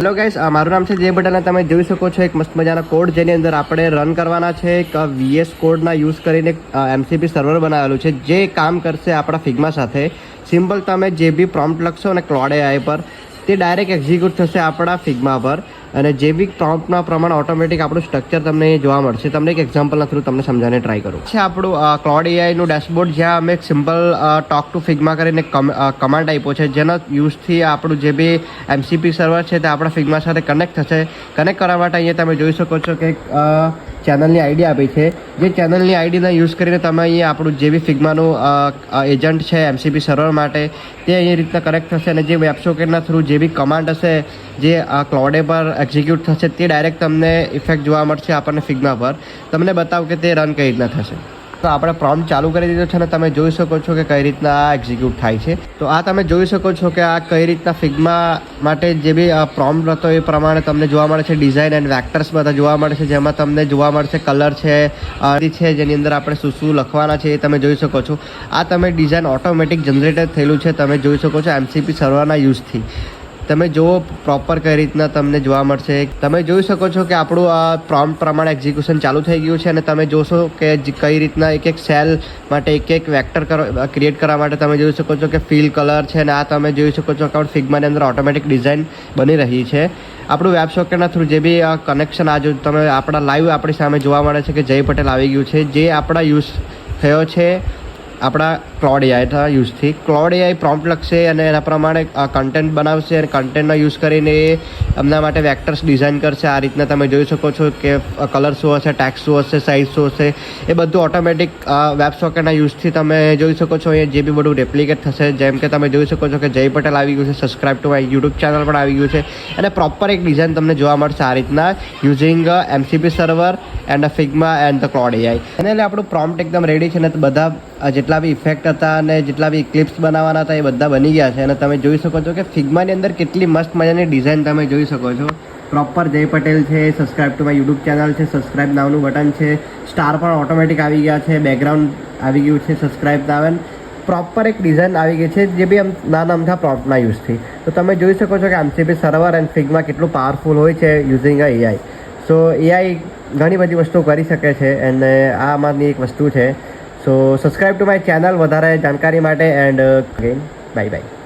Hello guys, મારું નામ છે જય પટેલ અને તમે જોઈ શકો છો એક મસ્ત મજાના કોડ જેની અંદર આપણે રન કરવાના છે. એક VS કોડના યુઝ કરીને MCP સર્વર બનાવેલું છે જે કામ કરશે આપણા ફિગ્મા સાથે. સિમ્પલ તમે જે બી પ્રોમ્પ્ટ લખશો ને ક્લોડ AI પર તે ડાયરેક્ટ એક્ઝિક્યુટ થશે આપણા ફિગ્મા પર અને જે બી પ્રોમ્પ્ટના પ્રમાણે ઓટોમેટિક આપણું સ્ટ્રક્ચર તમને જોવા મળશે. તમને એક એક્ઝામ્પલના થ્રુ તમને સમજાવને ટ્રાય કરું છે. આપણું ક્લોડ AIનું ડેશબોર્ડ જ્યાં અમે એક સિમ્પલ ટોક ટુ ફિગ્મા કરીને કમાન્ડ આપ્યો છે જેના યુઝથી આપણું જે બી MCP સર્વર છે તે આપણા ફિગ્મા સાથે કનેક્ટ થશે. કનેક્ટ કરવા માટે અહીંયા તમે જોઈ શકો છો કે ચેનલની આઈડી આપી છે. જે ચેનલની આઈડીના યુઝ કરીને તમે અહીંયા આપણું જે બી ફિગ્માનું એજન્ટ છે MCP સર્વર માટે તે અહીંયા રીતના કનેક્ટ થશે અને જે વેબ સોકેટના થ્રુ જે બી કમાન્ડ હશે જે ક્લોડે પર એક્ઝિક્યુટ થશે તે ડાયરેક્ટ તમને ઇફેક્ટ જોવા મળશે આપણને ફિગ્મા પર. તમને બતાવું કે તે રન કઈ રીતના થશે. તો આપણે પ્રોમ્પ્ટ ચાલુ કરી દીધો છે અને તમે જોઈ શકો છો કે કઈ રીતના આ એક્ઝિક્યુટ થાય છે. તો આ તમે જોઈ શકો છો કે આ કઈ રીતના ફિગ્મા માટે જે બી પ્રોમ્પ્ટ હતો એ પ્રમાણે તમને જોવા મળે છે. ડિઝાઇન એન્ડ વેક્ટર્સ બધા જોવા મળે છે જેમાં તમને જોવા મળશે કલર છે જેની અંદર આપણે શું લખવાના છે એ તમે જોઈ શકો છો. આ તમે ડિઝાઇન ઓટોમેટિક જનરેટેડ થયેલું છે તમે જોઈ શકો છો MCP સર્વરના યુઝથી. તમે જુઓ પ્રોપર કઈ રીતના તમને જોવા મળશે. તમે જોઈ શકો છો કે આપણું આ પ્રોમ્પ્ટ પ્રમાણે એક્ઝિક્યુશન ચાલુ થઈ ગયું છે અને તમે જોશો કે કઈ રીતના એક સેલ માટે એક વેક્ટર ક્રિએટ કરવા માટે તમે જોઈ શકો છો કે ફિલ કલર છે અને આ તમે જોઈ શકો છો કે ફિગ્માની અંદર ઓટોમેટિક ડિઝાઇન બની રહી છે. આપણું વેબ સોકેટના થ્રુ જે બી કનેક્શન આ જો તમે આપણા લાઈવ આપણી સામે જોવા મળે છે કે જય પટેલ આવી ગયું છે જે આપણા યુઝ થયો છે આપણા ક્લોડ AI યુઝથી. ક્લોડ AI પ્રોમ્પ્ટ લખશે અને એના પ્રમાણે કન્ટેન્ટ બનાવશે અને કન્ટેન્ટનો યુઝ કરીને એ એમના માટે વેક્ટર્સ ડિઝાઇન કરશે. આ રીતના તમે જોઈ શકો છો કે કલર શું હશે, ટેક્સ શું હશે, સાઇઝ શું હશે એ બધું ઓટોમેટિક વેબ સોકેટના યુઝથી તમે જોઈ શકો છો. અહીંયા જે બી બધું રેપ્લિકેટ થશે જેમ કે તમે જોઈ શકો છો કે જય પટેલ આવી ગયું છે. Subscribe to my YouTube channel પણ આવી ગયું છે અને પ્રોપર એક ડિઝાઇન તમને જોવા મળશે આ રીતના using MCP server and Figma and the Claude AI. અને આપણું પ્રોમ્પ્ટ એકદમ રેડી છે ને બધા જેટલા બી ઇફેક્ટ હતા અને જેટલા બી ક્લિપ્સ બનાવવાના હતા એ બધા બની ગયા છે અને તમે જોઈ શકો છો કે ફિગ્માની અંદર કેટલી મસ્ત મજાની ડિઝાઇન તમે જોઈ શકો છો. પ્રોપર જય પટેલ છે, subscribe to my YouTube channel છે, સબસ્ક્રાઇબ નાવનું બટન છે, સ્ટાર પણ ઓટોમેટિક આવી ગયા છે, બેકગ્રાઉન્ડ આવી ગયું છે, સબસ્ક્રાઇબ નાવ પ્રોપર એક ડિઝાઇન આવી ગઈ છે જે બી આમ નાના અમથા પ્રોમ્પ્ટના યુઝથી. તો તમે જોઈ શકો છો કે MCP સર્વર એન્ડ ફિગ્મા કેટલું પાવરફુલ હોય છે યુઝિંગ AI. સો AI ઘણી બધી વસ્તુઓ કરી શકે છે અને આમાંની એક વસ્તુ છે. સો સબસ્ક્રાઇબ ટુ માય ચેનલ વધારે જાણકારી માટે એન્ડ અગેન બાય બાય.